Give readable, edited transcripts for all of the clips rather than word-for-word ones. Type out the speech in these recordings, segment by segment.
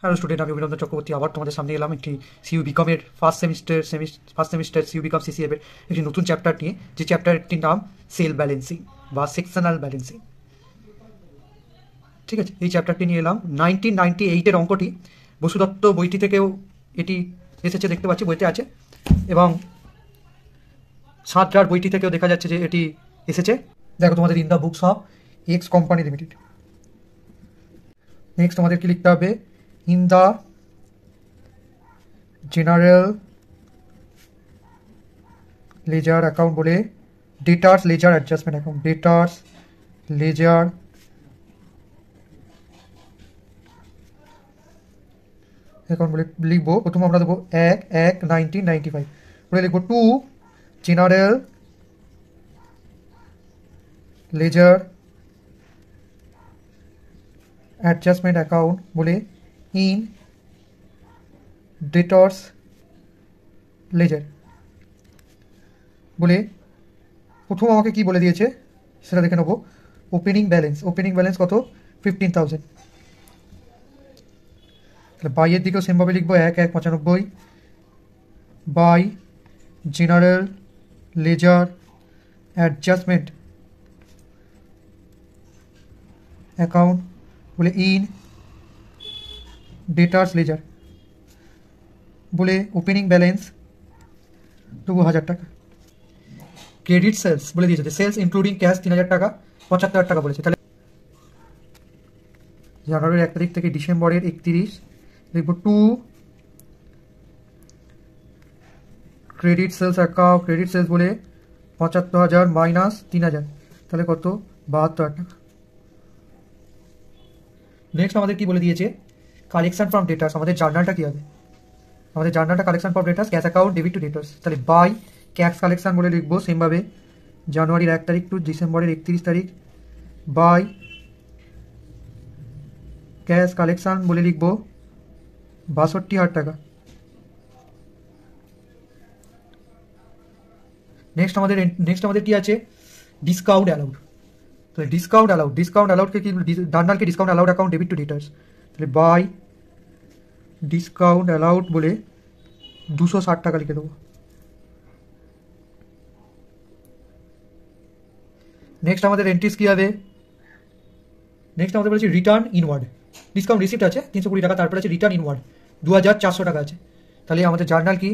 Hello student, আমি অভিনন্দন চক্রবর্তী আবার তোমাদের সামনে এলাম একটি সিইউ বিকমের first semester CU BCom CCF এর একটি নতুন চ্যাপ্টার নিয়ে, যে চ্যাপ্টারটির নাম সেল ব্যালেন্সিং বা সেকশনাল ব্যালেন্সিং। ঠিক আছে, এই চ্যাপ্টারটি নিয়ে এলাম 1998-এর অঙ্কটি বসুদত্ত বইটি থেকেও এটি এসেছে, দেখতে পাচ্ছি বইতে আছে, এবং সাঁতরার বইটি থেকেও দেখা যাচ্ছে যে এটি এসেছে। দেখো তোমাদের in the books of X company limited. Next তোমাদের কি লিখতে হবে? In the general ledger account বলে debtors ledger adjustment account, debtors ledger account বলে লিখবো। প্রথম আমরা দেবো 1/1/1995 বলে লিখবো to general ledger adjustment account বলে ইন ডেটার্স লেজার বলে প্রথম আমাকে কি বলে দিয়েছে সেটা দেখে নেবো। ওপেনিং ব্যালেন্স কত? 15,000। তাহলে বাইয়ের দিকেও সেমভাবে লিখবো 1/1/95 by general ledger adjustment account বলে ইন ডেটার্স লেজার বলে ওপেনিং ব্যালেন্স দেবো 1,000 টাকা। ক্রেডিট সেলস বলে দিয়েছে, সেলস ইনক্লুডিং ক্যাশ 3,000 টাকা, 75,000 টাকা বলেছে। তাহলে জানুয়ারির 1 তারিখ থেকে ডিসেম্বরের 31 লিখবো to credit sales account, credit sales বলে 75,000 মাইনাস 3,000, তাহলে কত? 72,000 টাকা। নেক্সট আমাদের কি বলে দিয়েছে? Collection from debtors. আমাদের জার্নালটা কি হবে? আমাদের জার্নালটা collection from debtors, cash account debit to debtors. তাহলে বাই ক্যাশ কালেকশন বলে লিখবো সেমভাবে জানুয়ারির 1 তারিখ টু ডিসেম্বরের 31 তারিখ বাই ক্যাশ কালেকশন বলে লিখবো 62,000 টাকা। নেক্সট আমাদের কি আছে? Discount allowed. তাহলে ডিসকাউন্ট অ্যালাউডকে কি? জার্নালকে discount allowed account debit to debtors. তাহলে বাই ডিসকাউন্ট অ্যালাউড বলে 260 টাকা লিখে দেবো। নেক্সট আমাদের এন্ট্রিস কি হবে? নেক্সট আমাদের বলেছে রিটার্ন ইনওয়ার্ড। ডিসকাউন্ট রিসিপ্ট আছে 320 টাকা, তারপরে আছে রিটার্ন ইনওয়ার্ড 2,400 টাকা আছে। তাহলে আমাদের জার্নাল কি?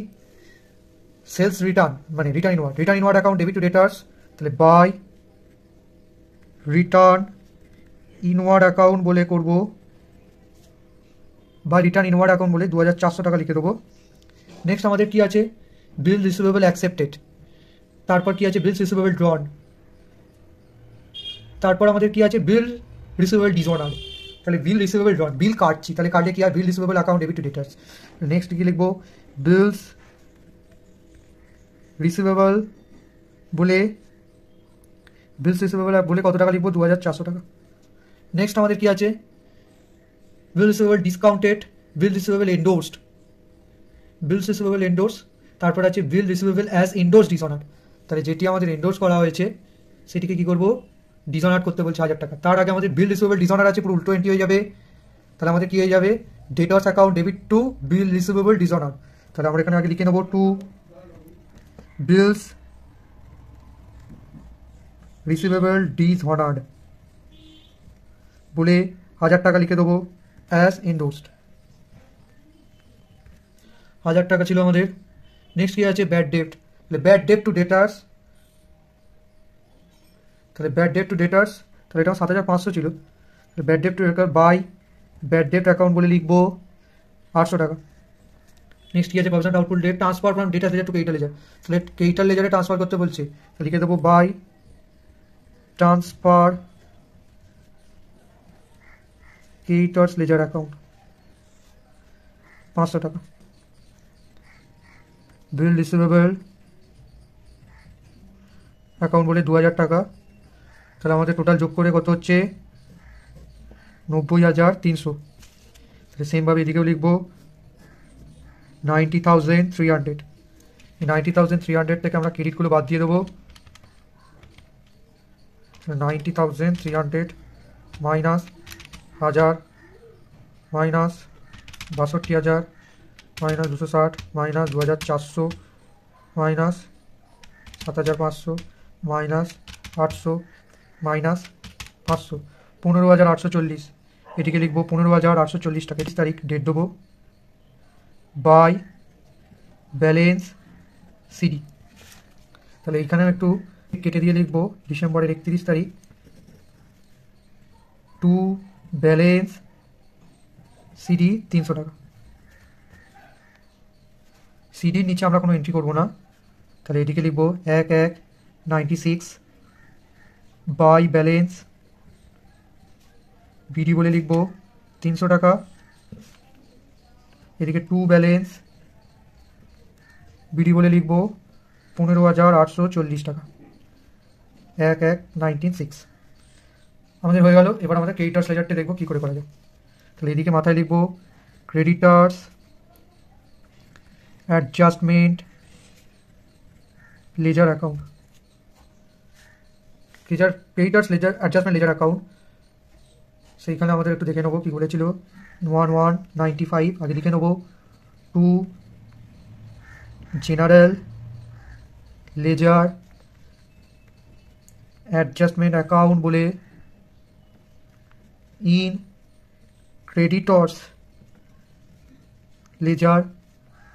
সেলস রিটার্ন মানে return inward account debit to debtors. তাহলে বাই রিটার্ন ইনওয়ার্ড অ্যাকাউন্ট বলে করব, বা রিটার্ন ইনওয়ার্ড অ্যাকাউন্ট বলে 2,400 টাকা লিখে দেবো। নেক্সট আমাদের কি আছে? বিল রিসিভেবল অ্যাকসেপ্টেড, তারপর কি আছে? বিলস রিসিভেবল ড্রন, তারপর আমাদের কি আছে? Bill receivable dishonour. তাহলে বিল রিসিভেবল ড্রন, বিল কাটছি, তাহলে কাটে কি আর bill receivable account debit to debtors. Next কি লিখবো? বিলস রিসিভেবল বলে কত টাকা লিখবো? 2,400 টাকা। নেক্সট আমাদের কি আছে? বিল রিসিভেবল ডিসকাউন্টেড, বিল রিসিভেবল এন্ডোর্স, তারপর আছে bill receivable as endorse dishonour. তাহলে যেটি আমাদের এন্ডোর্স করা হয়েছে সেটিকে কি করবো? ডিসঅনার করতে বলছে 1,000 টাকা। তার আগে আমাদের বিল রিসিভেবল ডিসঅনার আছে, পুরো উল্টো এন্ট্রি হয়ে যাবে। তাহলে আমাদের কি হয়ে যাবে? Debtors account debit to bill receivable dishonour. তাহলে আমরা এখানে আগে লিখে নেবো টু বিলস রিসিভেবল ডিসঅনার্ড বলে 1,000 টাকা লিখে দেবো অ্যাজ এন্ডোর্সড। 1,000 টাকা ছিল আমাদের। নেক্সট কি আছে? ব্যাড ডেপ্ট। তাহলে ব্যাড ডেপ্ট টু ডেটার্স, তাহলে এটাও 7,500 ছিল। ব্যাড ডেপ্ট টু ডেটার বাই ব্যাড ডেপ্ট অ্যাকাউন্ট বলে লিখবো 800 টাকা। নেক্সট কি আছে? Percent output date transfer from data laser two কেইটার laser. তাহলে কেইটার লেজারে ট্রান্সফার করতে বলছে, লিখে দেবো বাই ট্রান্সফার কেইটার্স লেজার অ্যাকাউন্ট 500 টাকা। বিল রিসিভেবল অ্যাকাউন্ট বলে 2,000 টাকা। তাহলে আমাদের টোটাল যোগ করে কত হচ্ছে? 90,300। তাহলে সেমভাবে এদিকেও লিখবো 90,300। এই 90,300 থেকে আমরা ক্রেডিটগুলো বাদ দিয়ে দেবো। 90,300 minus 1,000 minus 62,000 minus 260 minus 2,400 minus 7,500 minus 800 minus 500, 15,840। এটিকে লিখবো 15,840 টাকা। 30 তারিখ ডেট দেবো, বাই ব্যালেন্স সিডি। তাহলে এইখানে একটু কেটে দিয়ে লিখবো ডিসেম্বরের 31 তারিখ টু ব্যালেন্স সিডি 300 টাকা। সিডির নিচে আমরা কোনো এন্ট্রি করবো না, তাহলে এটিকে লিখবো 1/1/96 বাই ব্যালেন্স বিডি বলে লিখবো 300 টাকা। এদিকে টু ব্যালেন্স বিডি বলে লিখবো 15,840 টাকা, 1/1/96 আমাদের হয়ে গেল। এবার আমাদের ক্রেডিটার্স লেজারটা দেখবো কী করে করা যায়। তাহলে এদিকে মাথায় লিখবো creditors adjustment ledger account, creditors ledger adjustment ledger account. সেইখানে আমাদের একটু দেখে নেবো কী বলেছিল, 1195 আগে লিখে নেবো to general ledger adjustment account বলে ইন ক্রেডিটর্স লেজার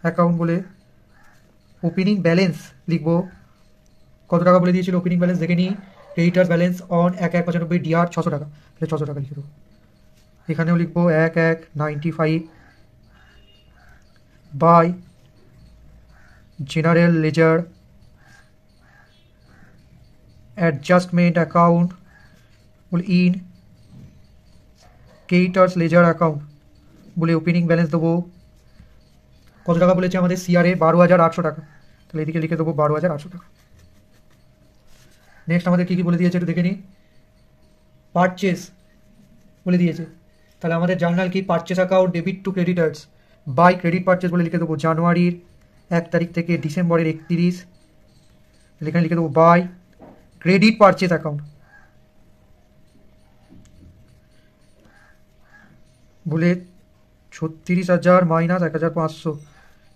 অ্যাকাউন্ট বলে ওপেনিং ব্যালেন্স লিখবো। কত টাকা বলে দিয়েছিল ওপেনিং ব্যালেন্স দেখে নিই, ক্রেডিটার্স ব্যালেন্স অন 1/1/95 ডিআর 600 টাকা, তাহলে 600 টাকা লিখে দেবো। এখানেও লিখবো 1/1/95 by general ledger adjustment account in creditors ledger account বলে ওপেনিং ব্যালেন্স দেবো। কত টাকা বলেছে আমাদের সিআরএ, 12,800 টাকা, তাহলে এদিকে লিখে দেবো 12,800 টাকা। নেক্সট আমাদের কী কী বলে দিয়েছে একটু দেখে নিই, পারচেস বলে দিয়েছে। তাহলে আমাদের জার্নাল কি, purchase account debit to creditors by credit purchase বলে লিখে দেবো জানুয়ারির 1 তারিখ থেকে ডিসেম্বরের 31, এখানে লিখে দেবো বাই ক্রেডিট পারচেস অ্যাকাউন্ট বলে 36,000 মাইনাস 1,500,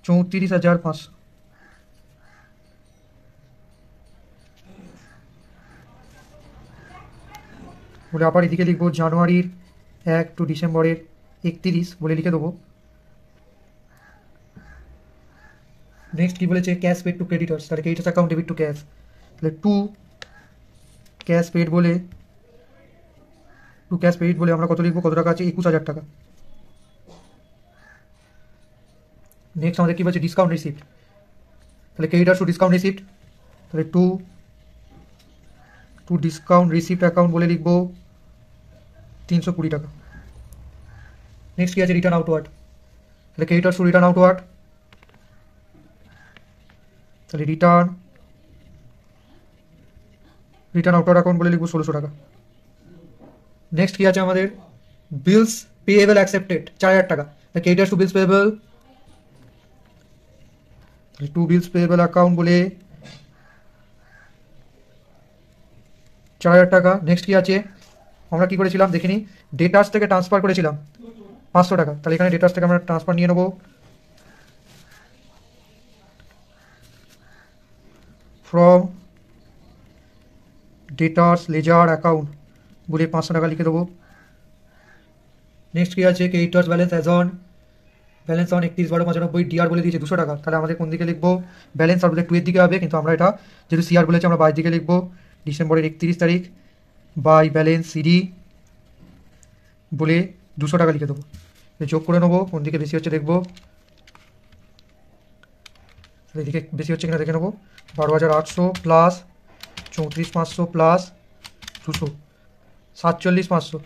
34,500 বলে আবার এদিকে লিখবো জানুয়ারির 1 টু ডিসেম্বরের 31 বলে লিখে দেবো। নেক্সট কি বলেছে, ক্যাশ পেড টু ক্রেডিটার্স, তাহলে creditors account debit two cash, তাহলে টু ক্যাশ পেড বলে আমরা কত লিখবো, কত টাকা আছে, 21,000 টাকা। নেক্সট আমাদের কি বলছে, ডিসকাউন্ট রিসিপ্ট, তাহলে ক্রেডিটার্স টু ডিসকাউন্ট রিসিপ্ট, তাহলে টু ডিসকাউন্ট রিসিপ্ট অ্যাকাউন্ট বলে লিখবো 320 টাকা। নেক্সট কি আছে, রিটার্ন আউটওয়ার্ড, তাহলে ক্রেডিটার্স টু রিটার্ন আউটওয়ার্ড, তাহলে রিটার্ন আউটওয়ার্ড অ্যাকাউন্ট বলে লিখবো 1600 টাকা। নেক্সট কি আছে আমাদের, বিলস পেয়েবল অ্যাকসেপ্টেড 4,000 টাকা, তাহলে ক্রেডিটার্স টু বিলস পেয়েবল, তাহলে টু বিলস পেয়েবল অ্যাকাউন্ট বলে 4,000 টাকা। নেক্সট কি আছে, আমরা কি করেছিলাম দেখে নিই, ডেটার্স থেকে ট্রান্সফার করেছিলাম 500 টাকা, তাহলে এখানে ডেটার্স থেকে আমরা ট্রান্সফার নিয়ে নেবো ফ্রম ডেটার্স লেজার অ্যাকাউন্ট বলে 500 টাকা লিখে দেবো। নেক্সট কি আছে, creditors balance as on, balance on 31/12/95 DR বলে দিয়েছে 200 টাকা, তাহলে আমাদের কোন দিকে লিখবো, ব্যালেন্স আমাদের 2 এর দিকে হবে, কিন্তু আমরা এটা যেহেতু সিআর বলেছে আমরা বাইরের দিকে লিখবো, ডিসেম্বরের 31 তারিখ বাই ব্যালেন্স সিডি বলে 200 টাকা লিখে দেবো। যোগ করে নেবো কোন দিকে বেশি হচ্ছে দেখবো, এদিকে বেশি হচ্ছে কিনা দেখে নেবো, 12,800 প্লাস 34,500 প্লাস 200, 47,500,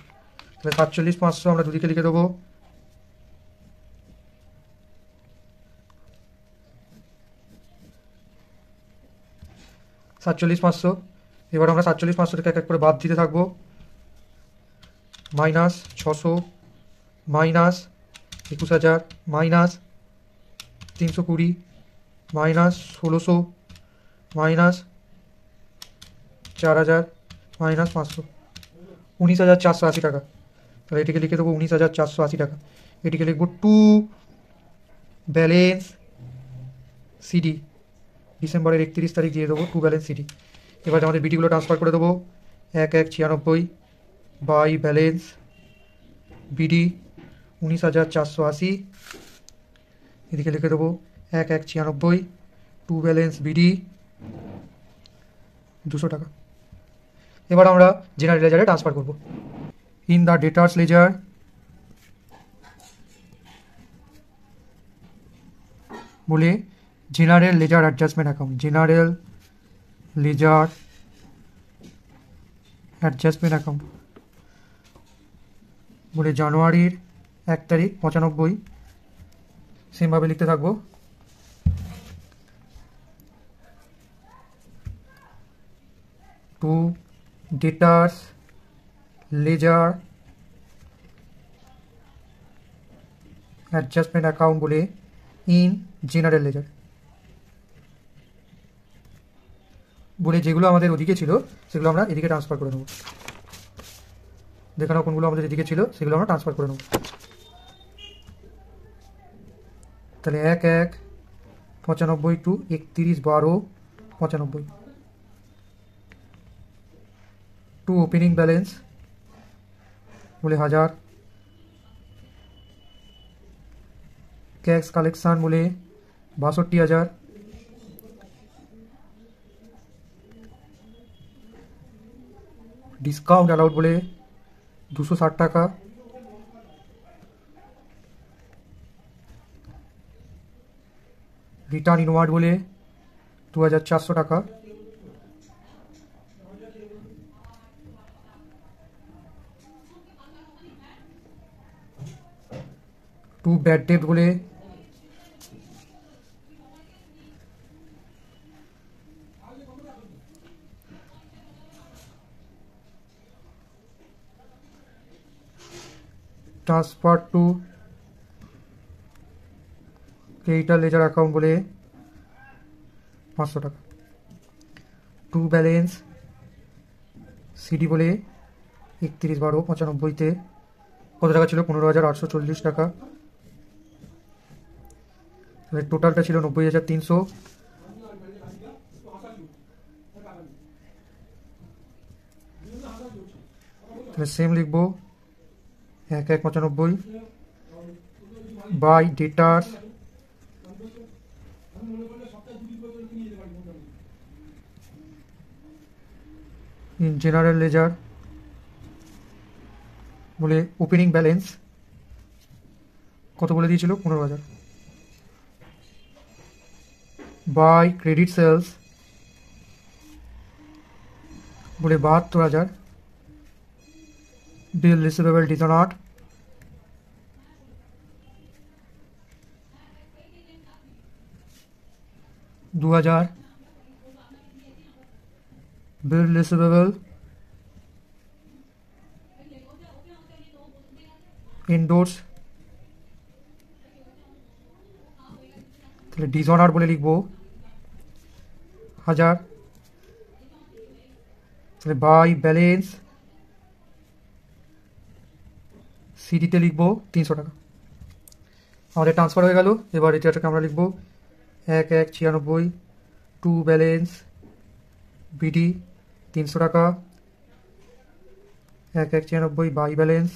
তাহলে 47,500 আমরা দুদিকে লিখে দেবো। $47,500, এবার আমরা 47,500 থেকে এক এক করে বাদ দিতে থাকবো, minus 600 minus 21,000 minus 320 minus 1,600 minus 4,000 minus 500, 19,480 টাকা। তাহলে এটিকে লিখে দেবো 19,480 টাকা। এটিকে লিখবো টু ব্যালেন্স সিডি, ডিসেম্বরের 31 তারিখ দিয়ে দেবো টু ব্যালেন্স সিডি। এবার আমাদের বিটিগুলো ট্রান্সফার করে দেবো 1196 বাই ব্যালেন্স বিডি 19,480, এদিকে লিখে দেবো 1196 টু ব্যালেন্স বিডি 200 টাকা। এবার আমরা জেনারেল লেজারে ট্রান্সফার করব। ইন দ্য ডেটার্স লেজার বলে general ledger adjustment account, general ledger adjustment account বলে জানুয়ারির 1 তারিখ 95, সেমভাবে লিখতে থাকবো। To debtors ledger adjustment account বলে ইন জেনারেল লেজার বলে যেগুলো আমাদের ওদিকে ছিল সেগুলো আমরা এদিকে ট্রান্সফার করে নেব। দেখানো কোনগুলো আমাদের এদিকে ছিল সেগুলো আমরা ট্রান্সফার করে নেব। তাহলে 11/95 টু 31/12/95 টু ওপেনিং ব্যালেন্স বলে 1000, ক্যাশ কালেকশন বলে 62,000, ডিসকাউন্ট অ্যালাউড বলে 260 টাকা, রিটার্ন ইনওয়ার্ড বলে 2,400 টাকা, টু ব্যাড ডেট বলে transfer to creditor laser account বলে 500 টাকা, টু ব্যালেন্স সিডি বলে 31/12/95 কত টাকা ছিল? 15,840 টাকা। তাহলে টোটালটা ছিল 90,300। তাহলে সেম লিখবো 11/95 বাই ডেটার্স ইন জেনারেল লেজার বলে ওপেনিং ব্যালেন্স কত বলে দিয়েছিল? 15,000 বাই ক্রেডিট সেলস বলে 72,000, bill receivable dishonored 2,000, bill receivable endorsed, তাহলে ডিসঅনার বলে লিখবো 1000, তাহলে বাই ব্যালেন্স সিডিতে লিখবো 300 টাকা। আমাদের ট্রান্সফার হয়ে গেল। এবার এটাকে আমরা লিখবো 1196 টু ব্যালেন্স বিডি 300 টাকা, 1196 বাই ব্যালেন্স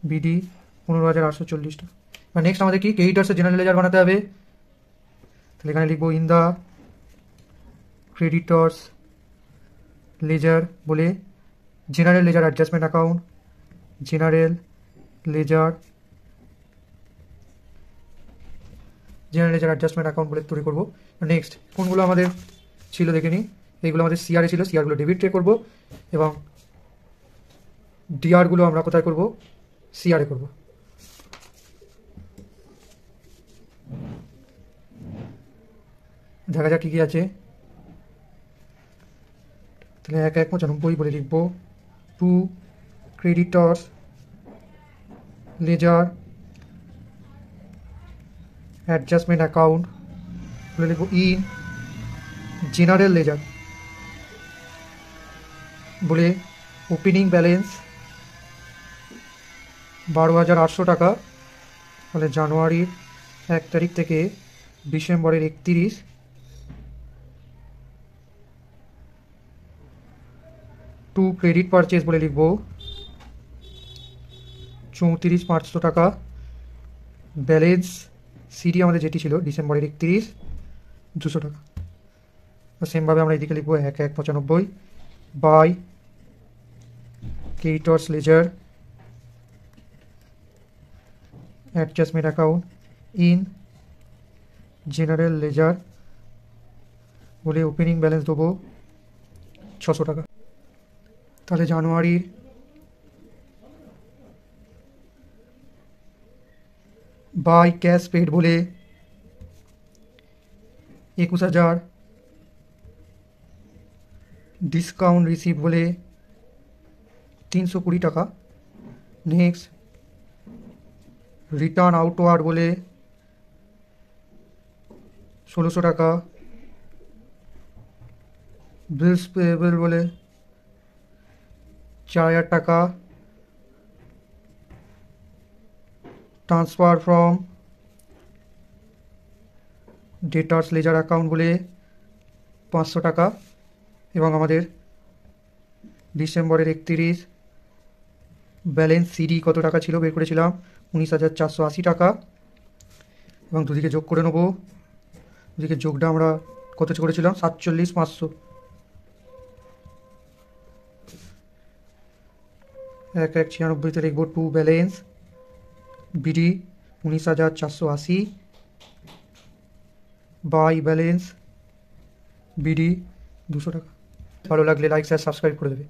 বিডি 15,840 টাকা। নেক্সট আমাদের কি ক্রেডিটার্সের জেনারেল লেজার বানাতে হবে। তাহলে এখানে লিখবো ইন দ্য ক্রেডিটার্স লেজার বলে general ledger adjustment account, general ledger adjustment account বলে তৈরি করবো। নেক্সট কোনগুলো আমাদের ছিল দেখে নিই। এইগুলো আমাদের সিআরে ছিল, সিআরগুলো ডেবিটে করব এবং ডিআরগুলো আমরা কোথায় করব? সিআরে করব। দেখা যাক কী কী আছে। তাহলে 1195 বলে লিখবো to creditors ledger adjustment account বলে লিখবো ইন জেনারেল লেজার বলে ওপেনিং ব্যালেন্স 12,800 টাকা। তাহলে জানুয়ারির 1 তারিখ থেকে ডিসেম্বরের 31 টু ক্রেডিট পারচেস বলে লিখব 34,500 টাকা। ব্যালেন্স সিডি আমাদের যেটি ছিল ডিসেম্বরের 31 200 টাকা। সেমভাবে আমরা এদিকে লিখব 1,195 by creditors ledger adjustment account in general ledger বলে ওপেনিং ব্যালেন্স দেবো 600 টাকা। তাহলে জানুয়ারির বাই ক্যাশ পেড বলে 21,000, ডিসকাউন্ট রিসিভ বলে 320 টাকা। নেক্সট রিটার্ন আউটওয়ার্ড বলে 1600 টাকা। বিলস পেয়েবল বলে 4,000 টাকা। ট্রান্সফার ফ্রম ডেটার্স লেজার অ্যাকাউন্ট বলে 500 টাকা। এবং আমাদের ডিসেম্বরের 31 ব্যালেন্স সিডি কত টাকা ছিল বের করেছিলাম 19,480 টাকা। এবং দুদিকে যোগ করে নেবো। দুদিকে যোগটা আমরা কত করেছিলাম 47,500। 1,196 লিখব to balance BD 19,480 by balance BD 200 টাকা। ভালো লাগলে লাইক শেয়ার সাবস্ক্রাইব করে দেবে।